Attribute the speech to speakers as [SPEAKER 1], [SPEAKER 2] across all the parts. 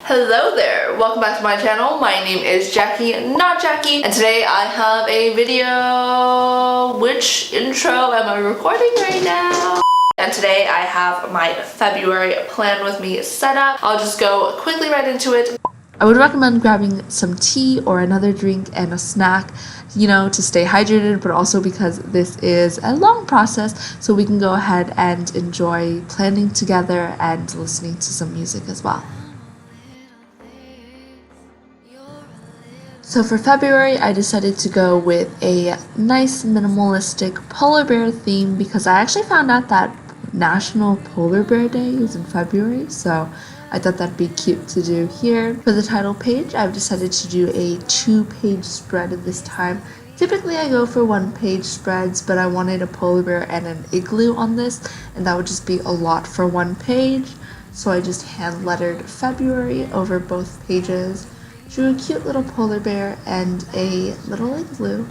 [SPEAKER 1] Hello there, welcome back to my channel. My name is Jackie, not Jackie, and today I have a video. Which intro am I recording right now? And today I have my February plan with me set up. I'll just go quickly right into it. I would recommend grabbing some tea or another drink and a snack, to stay hydrated, but also because this is a long process, so we can go ahead and enjoy planning together and listening to some music as well. So for February, I decided to go with a nice minimalistic polar bear theme because I actually found out that National Polar Bear Day is in February, so I thought that'd be cute to do here. For the title page, I've decided to do a 2-page spread this time. Typically I go for 1-page spreads, but I wanted a polar bear and an igloo on this, and that would just be a lot for 1 page. So I just hand lettered February over both pages, drew a cute little polar bear and a little igloo.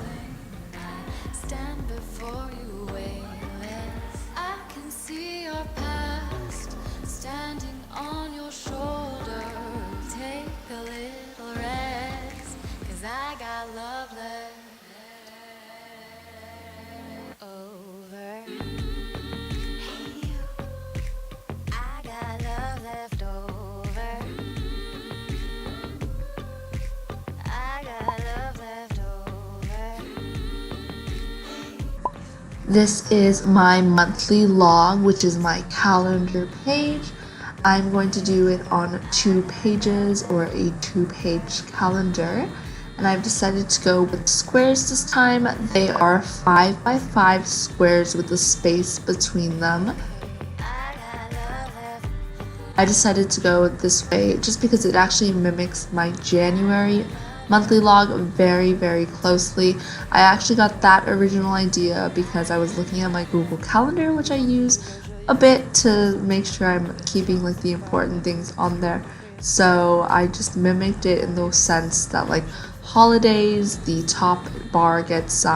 [SPEAKER 1] This is my monthly log, which is my calendar page. I'm going to do it on 2 pages or a 2-page calendar. And I've decided to go with squares this time. They are 5 by 5 squares with a space between them. I decided to go this way just because it actually mimics my January monthly log very, very closely. I actually got that original idea because I was looking at my Google Calendar, which I use a bit to make sure I'm keeping the important things on there. So I just mimicked it in the sense that holidays, the top bar gets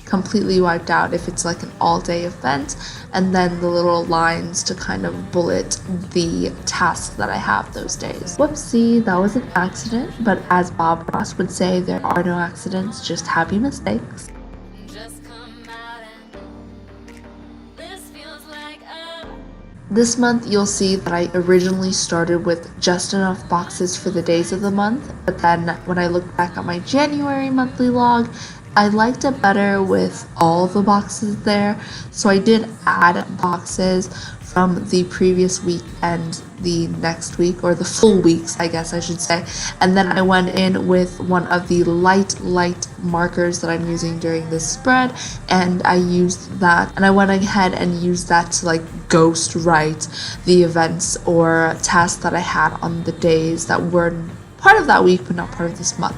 [SPEAKER 1] completely wiped out if it's an all-day event, and then the little lines to kind of bullet the tasks that I have those days. Whoopsie, that was an accident, but as Bob Ross would say, there are no accidents, just happy mistakes. This month you'll see that I originally started with just enough boxes for the days of the month, but then when I look back at my January monthly log, I liked it better with all the boxes there, so I did add boxes from the previous week and the next week, or the full weeks I guess I should say, and then I went in with one of the light markers that I'm using during this spread, and I used that, and I went ahead and used that to ghost write the events or tasks that I had on the days that were part of that week but not part of this month.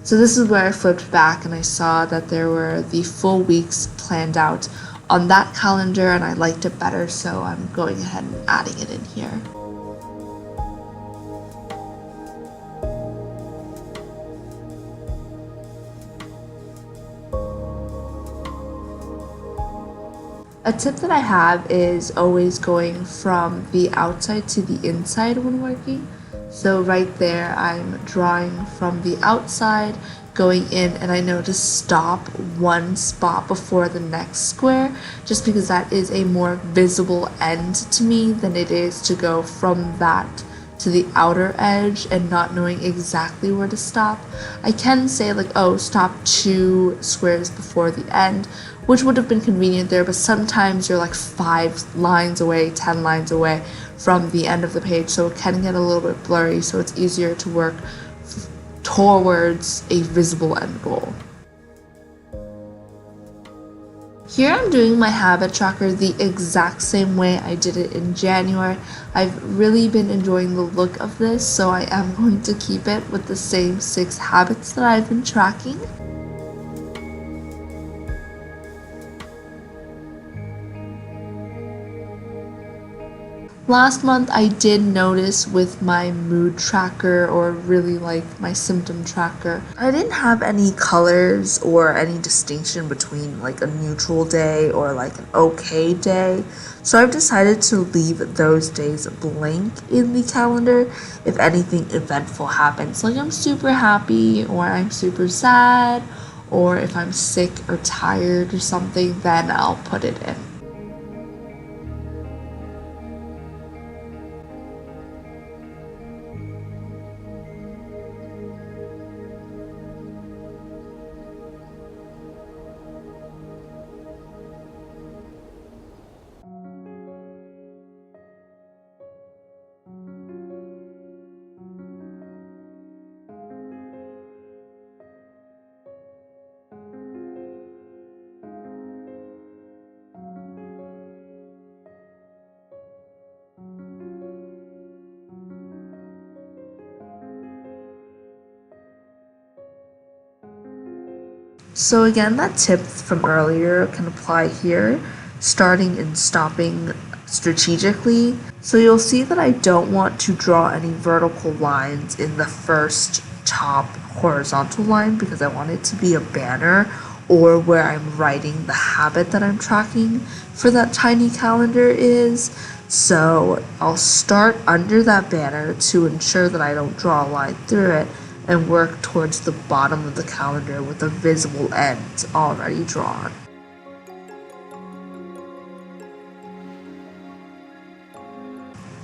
[SPEAKER 1] So this is where I flipped back and I saw that there were the full weeks planned out on that calendar, and I liked it better, so I'm going ahead and adding it in here. A tip that I have is always going from the outside to the inside when working. So right there, I'm drawing from the outside going in, and I know to stop one spot before the next square, just because that is a more visible end to me than it is to go from that to the outer edge and not knowing exactly where to stop. I can say like, oh, stop 2 squares before the end, which would have been convenient there, but sometimes you're like 5 lines away, 10 lines away from the end of the page, so it can get a little bit blurry, so it's easier to work towards a visible end goal. Here I'm doing my habit tracker the exact same way I did it in January. I've really been enjoying the look of this, so I am going to keep it with the same 6 habits that I've been tracking. Last month I did notice with my mood tracker, or really like my symptom tracker, I didn't have any colors or any distinction between like a neutral day or like an okay day. So I've decided to leave those days blank in the calendar. If anything eventful happens, like I'm super happy or I'm super sad, or if I'm sick or tired or something, then I'll put it in. So again, that tip from earlier can apply here, starting and stopping strategically. So you'll see that I don't want to draw any vertical lines in the first top horizontal line, because I want it to be a banner or where I'm writing the habit that I'm tracking for that tiny calendar is. So I'll start under that banner to ensure that I don't draw a line through it, and work towards the bottom of the calendar with a visible end already drawn.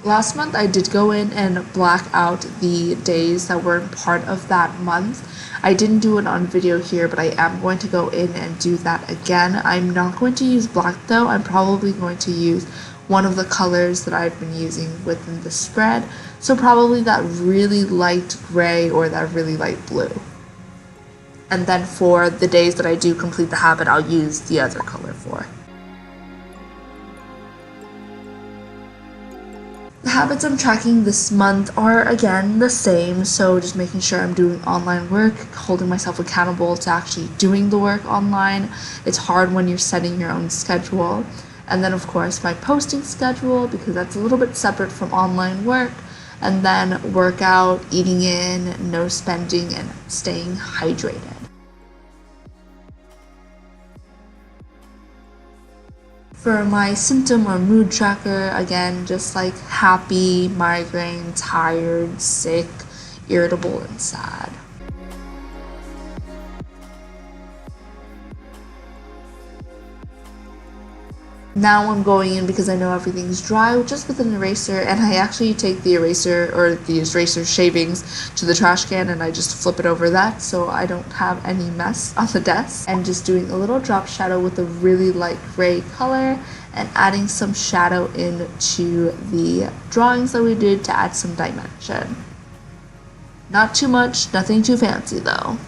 [SPEAKER 1] Last month I did go in and black out the days that weren't part of that month. I didn't do it on video here, but I am going to go in and do that again. I'm not going to use black though. I'm probably going to use one of the colors that I've been using within the spread. So probably that really light gray or that really light blue. And then for the days that I do complete the habit, I'll use the other color for. The habits I'm tracking this month are again the same, so just making sure I'm doing online work, holding myself accountable to actually doing the work online. It's hard when you're setting your own schedule. And then of course my posting schedule, because that's a little bit separate from online work. And then workout, eating in, no spending, and staying hydrated. For my symptom or mood tracker, again, just like happy, migraine, tired, sick, irritable, and sad. Now I'm going in, because I know everything's dry, just with an eraser, and I actually take the eraser or the eraser shavings to the trash can and I just flip it over that so I don't have any mess on the desk. And just doing a little drop shadow with a really light gray color and adding some shadow into the drawings that we did to add some dimension. Not too much, nothing too fancy though.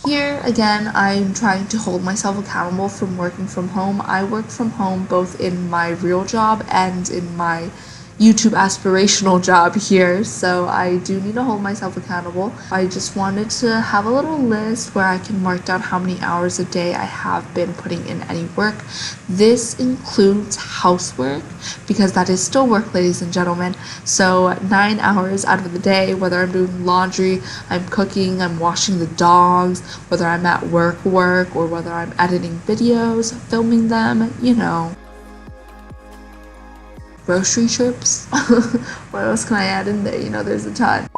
[SPEAKER 1] Here, again, I'm trying to hold myself accountable from working from home. I work from home both in my real job and in my YouTube aspirational job here, so I do need to hold myself accountable. I just wanted to have a little list where I can mark down how many hours a day I have been putting in any work. This includes housework, because that is still work, ladies and gentlemen. So 9 hours out of the day, whether I'm doing laundry, I'm cooking, I'm washing the dogs, whether I'm at work, or whether I'm editing videos, filming them, you know. grocery trips. What else can I add in there? You know, there's a ton.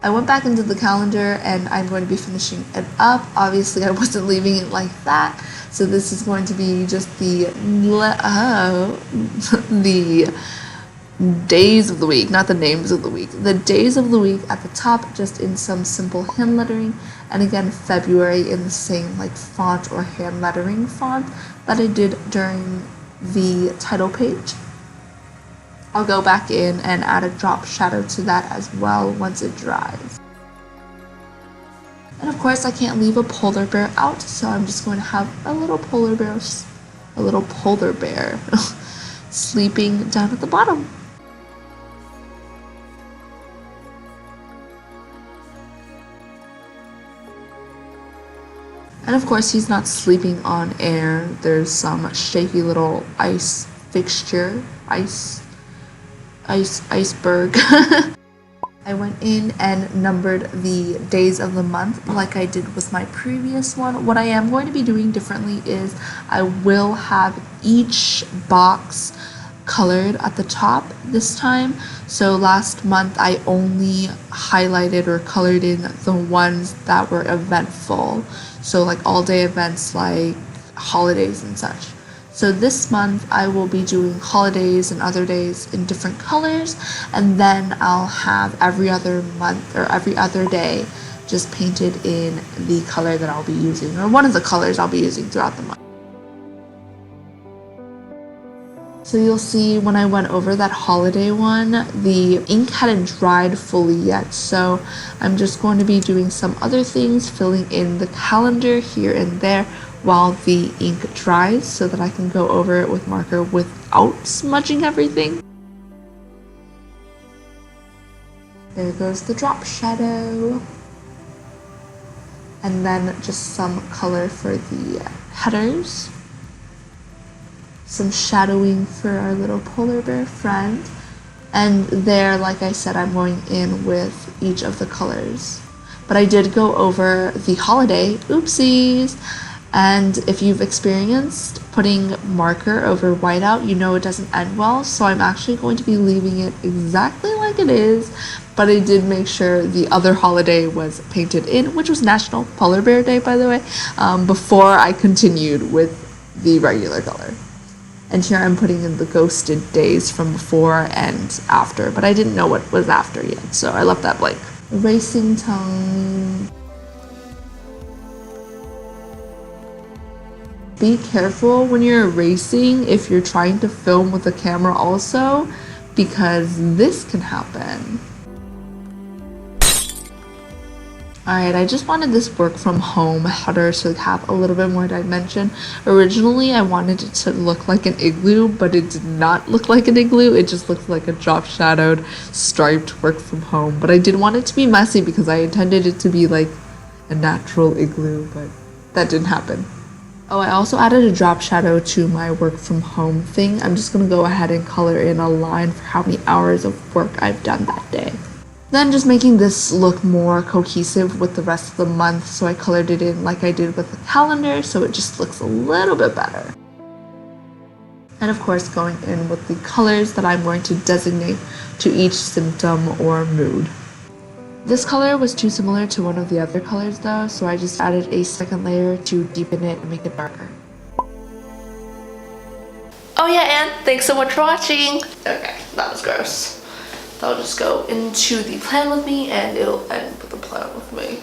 [SPEAKER 1] I went back into the calendar and I'm going to be finishing it up. Obviously, I wasn't leaving it like that. So this is going to be just the the days of the week, not the names of the week. The days of the week at the top, just in some simple hand lettering. And again, February in the same like font or hand lettering font that I did during the title page. I'll go back in and add a drop shadow to that as well once it dries. And of course I can't leave a polar bear out, so I'm just going to have a little polar bear sleeping down at the bottom. And of course he's not sleeping on air. There's some shaky little ice fixture, iceberg. I went in and numbered the days of the month like I did with my previous one. What I am going to be doing differently is I will have each box colored at the top this time. So last month I only highlighted or colored in the ones that were eventful. So like all day events like holidays and such. So this month I will be doing holidays and other days in different colors, and then I'll have every other month or every other day just painted in the color that I'll be using, or one of the colors I'll be using throughout the month. So you'll see when I went over that holiday one, the ink hadn't dried fully yet, so I'm just going to be doing some other things, filling in the calendar here and there while the ink dries so that I can go over it with marker without smudging everything. There goes the drop shadow. And then just some color for the headers. Some shadowing for our little polar bear friend. And there, like I said, I'm going in with each of the colors. But I did go over the holiday, oopsies. And if you've experienced putting marker over whiteout, you know it doesn't end well. So I'm actually going to be leaving it exactly like it is. But I did make sure the other holiday was painted in, which was National Polar Bear Day, by the way, before I continued with the regular color. And here I'm putting in the ghosted days from before and after, but I didn't know what was after yet, so I left that blank. Erasing tongue. Be careful when you're erasing if you're trying to film with the camera also, because this can happen. Alright, I just wanted this work from home header to have a little bit more dimension. Originally, I wanted it to look like an igloo, but it did not look like an igloo. It just looked like a drop shadowed, striped work from home. But I did want it to be messy because I intended it to be like a natural igloo, but that didn't happen. Oh, I also added a drop shadow to my work from home thing. I'm just going to go ahead and color in a line for how many hours of work I've done that day. Then just making this look more cohesive with the rest of the month, so I colored it in like I did with the calendar, so it just looks a little bit better. And of course going in with the colors that I'm going to designate to each symptom or mood. This color was too similar to one of the other colors though, so I just added a second layer to deepen it and make it darker. Oh yeah, and thanks so much for watching! Okay, that was gross. I'll just go into the plan with me and it'll end with the plan with me.